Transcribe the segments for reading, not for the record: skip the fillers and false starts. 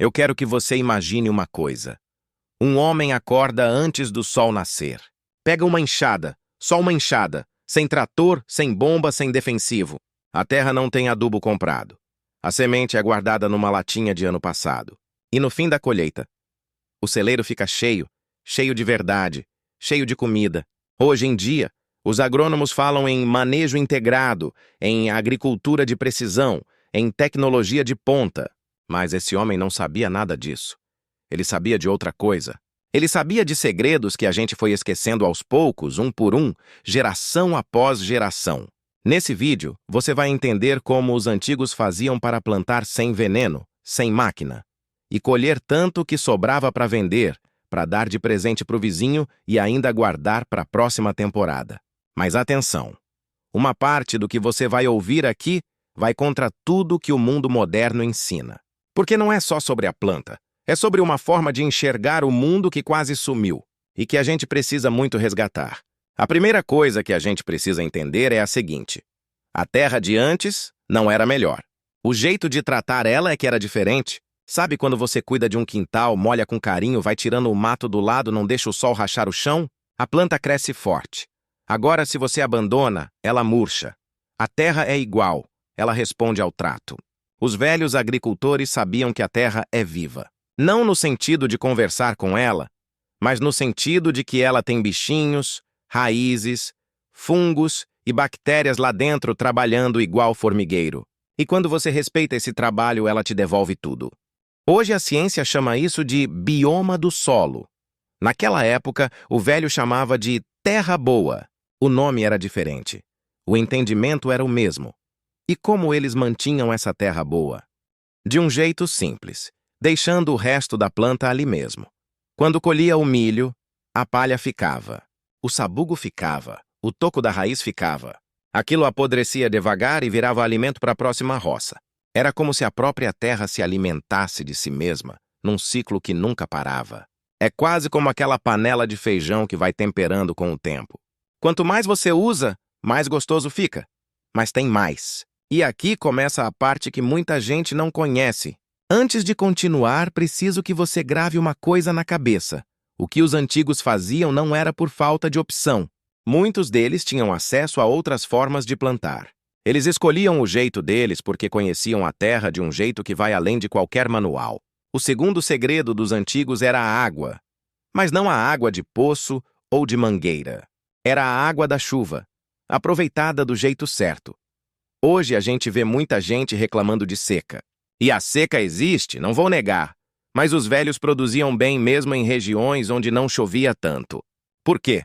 Eu quero que você imagine uma coisa. Um homem acorda antes do sol nascer. Pega uma enxada, só uma enxada, sem trator, sem bomba, sem defensivo. A terra não tem adubo comprado. A semente é guardada numa latinha de ano passado. E no fim da colheita, o celeiro fica cheio, cheio de verdade, cheio de comida. Hoje em dia, os agrônomos falam em manejo integrado, em agricultura de precisão, em tecnologia de ponta. Mas esse homem não sabia nada disso. Ele sabia de outra coisa. Ele sabia de segredos que a gente foi esquecendo aos poucos, um por um, geração após geração. Nesse vídeo, você vai entender como os antigos faziam para plantar sem veneno, sem máquina, e colher tanto que sobrava para vender, para dar de presente para o vizinho e ainda guardar para a próxima temporada. Mas atenção! Uma parte do que você vai ouvir aqui vai contra tudo que o mundo moderno ensina. Porque não é só sobre a planta. É sobre uma forma de enxergar o mundo que quase sumiu e que a gente precisa muito resgatar. A primeira coisa que a gente precisa entender é a seguinte: a terra de antes não era melhor. O jeito de tratar ela é que era diferente. Sabe quando você cuida de um quintal, molha com carinho, vai tirando o mato do lado, não deixa o sol rachar o chão? A planta cresce forte. Agora, se você abandona, ela murcha. A terra é igual, ela responde ao trato. Os velhos agricultores sabiam que a terra é viva. Não no sentido de conversar com ela, mas no sentido de que ela tem bichinhos, raízes, fungos e bactérias lá dentro trabalhando igual formigueiro. E quando você respeita esse trabalho, ela te devolve tudo. Hoje a ciência chama isso de bioma do solo. Naquela época, o velho chamava de terra boa. O nome era diferente. O entendimento era o mesmo. E como eles mantinham essa terra boa? De um jeito simples, deixando o resto da planta ali mesmo. Quando colhia o milho, a palha ficava, o sabugo ficava, o toco da raiz ficava. Aquilo apodrecia devagar e virava alimento para a próxima roça. Era como se a própria terra se alimentasse de si mesma, num ciclo que nunca parava. É quase como aquela panela de feijão que vai temperando com o tempo. Quanto mais você usa, mais gostoso fica. Mas tem mais. E aqui começa a parte que muita gente não conhece. Antes de continuar, preciso que você grave uma coisa na cabeça. O que os antigos faziam não era por falta de opção. Muitos deles tinham acesso a outras formas de plantar. Eles escolhiam o jeito deles porque conheciam a terra de um jeito que vai além de qualquer manual. O segundo segredo dos antigos era a água. Mas não a água de poço ou de mangueira. Era a água da chuva, aproveitada do jeito certo. Hoje a gente vê muita gente reclamando de seca. E a seca existe, não vou negar. Mas os velhos produziam bem mesmo em regiões onde não chovia tanto. Por quê?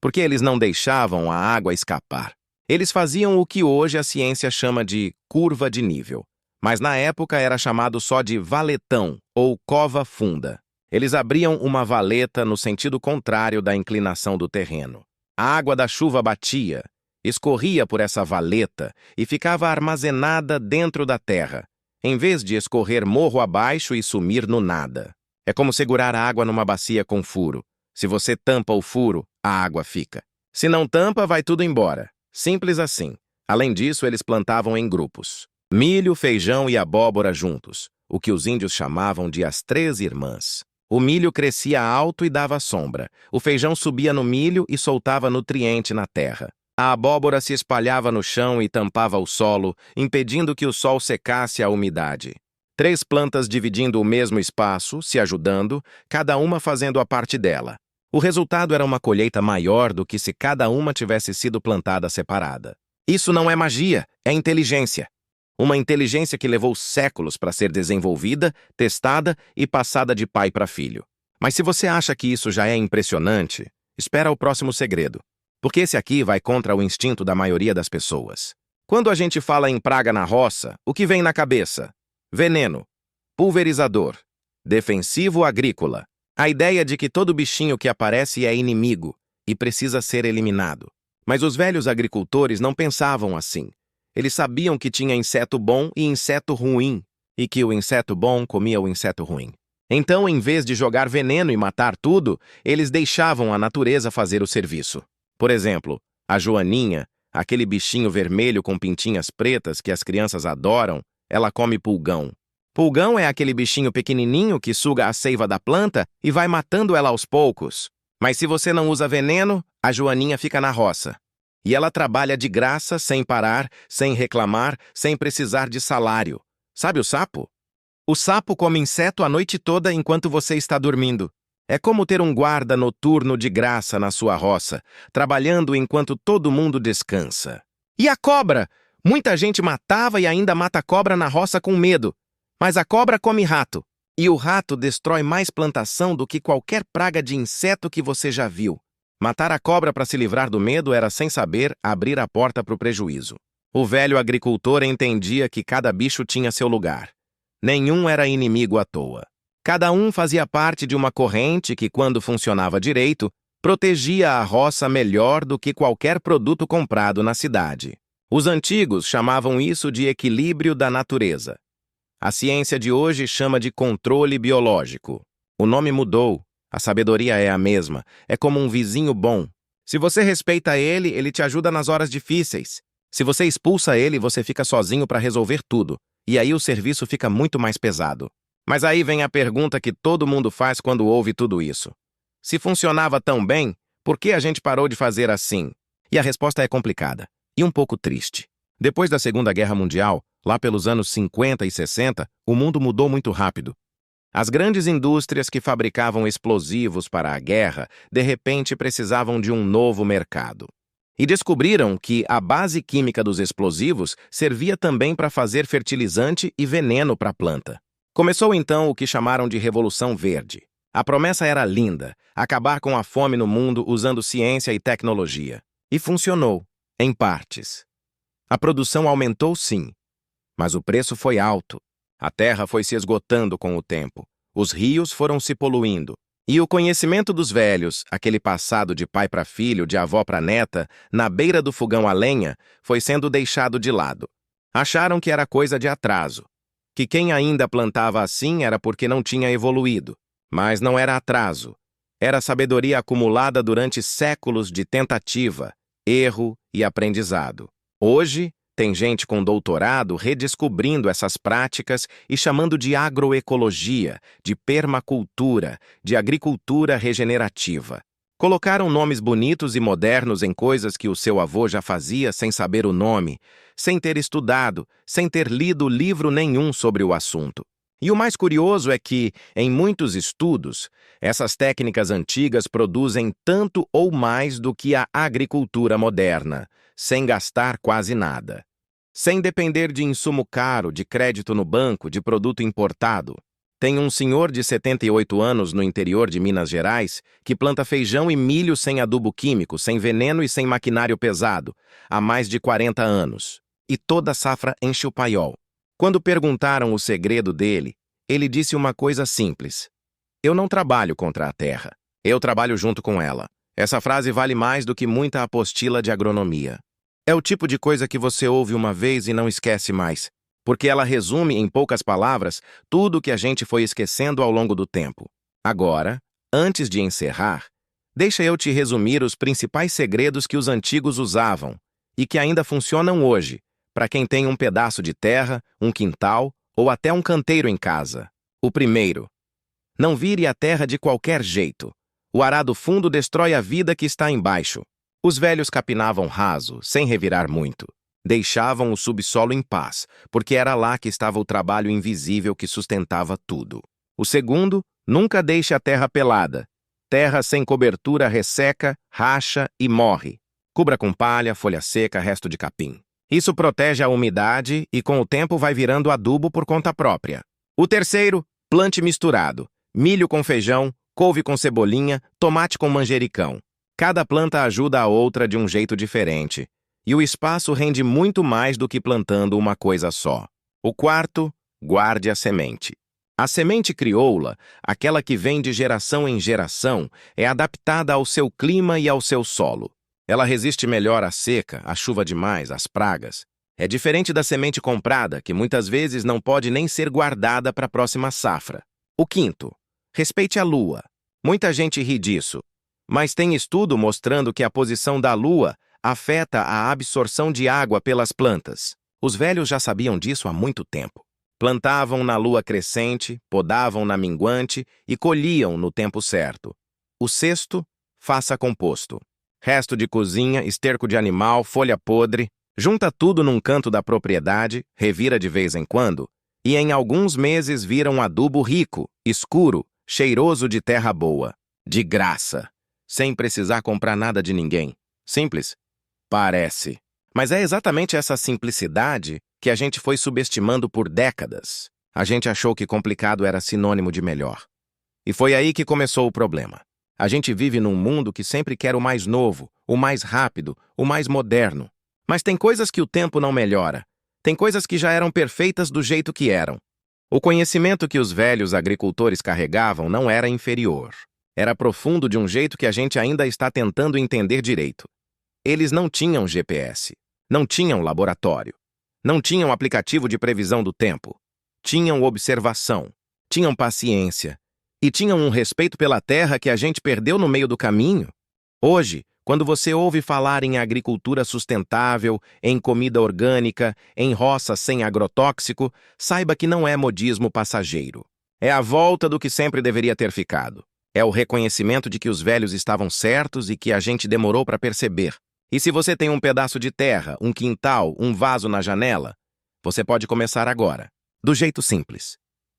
Porque eles não deixavam a água escapar. Eles faziam o que hoje a ciência chama de curva de nível. Mas na época era chamado só de valetão ou cova funda. Eles abriam uma valeta no sentido contrário da inclinação do terreno. A água da chuva batia, escorria por essa valeta e ficava armazenada dentro da terra, em vez de escorrer morro abaixo e sumir no nada. É como segurar a água numa bacia com furo. Se você tampa o furo, a água fica. Se não tampa, vai tudo embora. Simples assim. Além disso, eles plantavam em grupos. Milho, feijão e abóbora juntos, o que os índios chamavam de as três irmãs. O milho crescia alto e dava sombra. O feijão subia no milho e soltava nutriente na terra. A abóbora se espalhava no chão e tampava o solo, impedindo que o sol secasse a umidade. Três plantas dividindo o mesmo espaço, se ajudando, cada uma fazendo a parte dela. O resultado era uma colheita maior do que se cada uma tivesse sido plantada separada. Isso não é magia, é inteligência. Uma inteligência que levou séculos para ser desenvolvida, testada e passada de pai para filho. Mas se você acha que isso já é impressionante, espera o próximo segredo. Porque esse aqui vai contra o instinto da maioria das pessoas. Quando a gente fala em praga na roça, o que vem na cabeça? Veneno, pulverizador, defensivo agrícola. A ideia de que todo bichinho que aparece é inimigo e precisa ser eliminado. Mas os velhos agricultores não pensavam assim. Eles sabiam que tinha inseto bom e inseto ruim, e que o inseto bom comia o inseto ruim. Então, em vez de jogar veneno e matar tudo, eles deixavam a natureza fazer o serviço. Por exemplo, a joaninha, aquele bichinho vermelho com pintinhas pretas que as crianças adoram, ela come pulgão. Pulgão é aquele bichinho pequenininho que suga a seiva da planta e vai matando ela aos poucos. Mas se você não usa veneno, a Joaninha fica na roça. E ela trabalha de graça, sem parar, sem reclamar, sem precisar de salário. Sabe o sapo? O sapo come inseto a noite toda enquanto você está dormindo. É como ter um guarda noturno de graça na sua roça, trabalhando enquanto todo mundo descansa. E a cobra? Muita gente matava e ainda mata cobra na roça com medo. Mas a cobra come rato. E o rato destrói mais plantação do que qualquer praga de inseto que você já viu. Matar a cobra para se livrar do medo era, sem saber, abrir a porta para o prejuízo. O velho agricultor entendia que cada bicho tinha seu lugar. Nenhum era inimigo à toa. Cada um fazia parte de uma corrente que, quando funcionava direito, protegia a roça melhor do que qualquer produto comprado na cidade. Os antigos chamavam isso de equilíbrio da natureza. A ciência de hoje chama de controle biológico. O nome mudou, a sabedoria é a mesma, é como um vizinho bom. Se você respeita ele, ele te ajuda nas horas difíceis. Se você expulsa ele, você fica sozinho para resolver tudo, e aí o serviço fica muito mais pesado. Mas aí vem a pergunta que todo mundo faz quando ouve tudo isso. Se funcionava tão bem, por que a gente parou de fazer assim? E a resposta é complicada e um pouco triste. Depois da Segunda Guerra Mundial, lá pelos anos 50 e 60, o mundo mudou muito rápido. As grandes indústrias que fabricavam explosivos para a guerra, de repente precisavam de um novo mercado. E descobriram que a base química dos explosivos servia também para fazer fertilizante e veneno para a planta. Começou então o que chamaram de Revolução Verde. A promessa era linda, acabar com a fome no mundo usando ciência e tecnologia. E funcionou, em partes. A produção aumentou sim, mas o preço foi alto. A terra foi se esgotando com o tempo. Os rios foram se poluindo. E o conhecimento dos velhos, aquele passado de pai para filho, de avó para neta, na beira do fogão a lenha, foi sendo deixado de lado. Acharam que era coisa de atraso. Que quem ainda plantava assim era porque não tinha evoluído. Mas não era atraso. Era sabedoria acumulada durante séculos de tentativa, erro e aprendizado. Hoje, tem gente com doutorado redescobrindo essas práticas e chamando de agroecologia, de permacultura, de agricultura regenerativa. Colocaram nomes bonitos e modernos em coisas que o seu avô já fazia sem saber o nome, sem ter estudado, sem ter lido livro nenhum sobre o assunto. E o mais curioso é que, em muitos estudos, essas técnicas antigas produzem tanto ou mais do que a agricultura moderna, sem gastar quase nada. Sem depender de insumo caro, de crédito no banco, de produto importado. Tem um senhor de 78 anos no interior de Minas Gerais que planta feijão e milho sem adubo químico, sem veneno e sem maquinário pesado, há mais de 40 anos. E toda safra enche o paiol. Quando perguntaram o segredo dele, ele disse uma coisa simples. Eu não trabalho contra a terra. Eu trabalho junto com ela. Essa frase vale mais do que muita apostila de agronomia. É o tipo de coisa que você ouve uma vez e não esquece mais, porque ela resume, em poucas palavras, tudo o que a gente foi esquecendo ao longo do tempo. Agora, antes de encerrar, deixa eu te resumir os principais segredos que os antigos usavam e que ainda funcionam hoje, para quem tem um pedaço de terra, um quintal ou até um canteiro em casa. O primeiro: não vire a terra de qualquer jeito. O arado fundo destrói a vida que está embaixo. Os velhos capinavam raso, sem revirar muito. Deixavam o subsolo em paz, porque era lá que estava o trabalho invisível que sustentava tudo. O segundo: nunca deixe a terra pelada. Terra sem cobertura resseca, racha e morre. Cubra com palha, folha seca, resto de capim. Isso protege a umidade e com o tempo vai virando adubo por conta própria. O terceiro: plante misturado. Milho com feijão, couve com cebolinha, tomate com manjericão. Cada planta ajuda a outra de um jeito diferente. E o espaço rende muito mais do que plantando uma coisa só. O quarto: guarde a semente. A semente crioula, aquela que vem de geração em geração, é adaptada ao seu clima e ao seu solo. Ela resiste melhor à seca, à chuva demais, às pragas. É diferente da semente comprada, que muitas vezes não pode nem ser guardada para a próxima safra. O quinto: respeite a lua. Muita gente ri disso, mas tem estudo mostrando que a posição da lua afeta a absorção de água pelas plantas. Os velhos já sabiam disso há muito tempo. Plantavam na lua crescente, podavam na minguante e colhiam no tempo certo. O sexto, faça composto. Resto de cozinha, esterco de animal, folha podre, junta tudo num canto da propriedade, revira de vez em quando, e em alguns meses vira um adubo rico, escuro, cheiroso de terra boa. De graça, sem precisar comprar nada de ninguém. Simples? Parece. Mas é exatamente essa simplicidade que a gente foi subestimando por décadas. A gente achou que complicado era sinônimo de melhor. E foi aí que começou o problema. A gente vive num mundo que sempre quer o mais novo, o mais rápido, o mais moderno. Mas tem coisas que o tempo não melhora. Tem coisas que já eram perfeitas do jeito que eram. O conhecimento que os velhos agricultores carregavam não era inferior. Era profundo de um jeito que a gente ainda está tentando entender direito. Eles não tinham GPS, não tinham laboratório, não tinham aplicativo de previsão do tempo. Tinham observação, tinham paciência e tinham um respeito pela terra que a gente perdeu no meio do caminho. Hoje, quando você ouve falar em agricultura sustentável, em comida orgânica, em roça sem agrotóxico, saiba que não é modismo passageiro. É a volta do que sempre deveria ter ficado. É o reconhecimento de que os velhos estavam certos e que a gente demorou para perceber. E se você tem um pedaço de terra, um quintal, um vaso na janela, você pode começar agora, do jeito simples,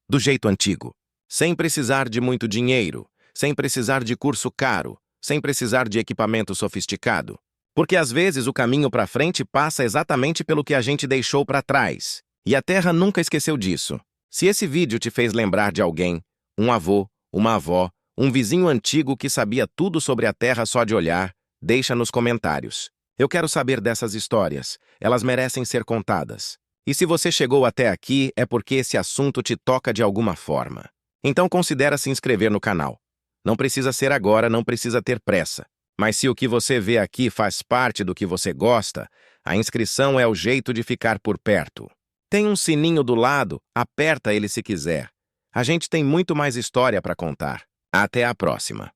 do jeito antigo, sem precisar de muito dinheiro, sem precisar de curso caro, sem precisar de equipamento sofisticado. Porque às vezes o caminho para frente passa exatamente pelo que a gente deixou para trás. E a Terra nunca esqueceu disso. Se esse vídeo te fez lembrar de alguém, um avô, uma avó, um vizinho antigo que sabia tudo sobre a Terra só de olhar, deixa nos comentários. Eu quero saber dessas histórias. Elas merecem ser contadas. E se você chegou até aqui, é porque esse assunto te toca de alguma forma. Então considera se inscrever no canal. Não precisa ser agora, não precisa ter pressa. Mas se o que você vê aqui faz parte do que você gosta, a inscrição é o jeito de ficar por perto. Tem um sininho do lado, aperta ele se quiser. A gente tem muito mais história para contar. Até a próxima.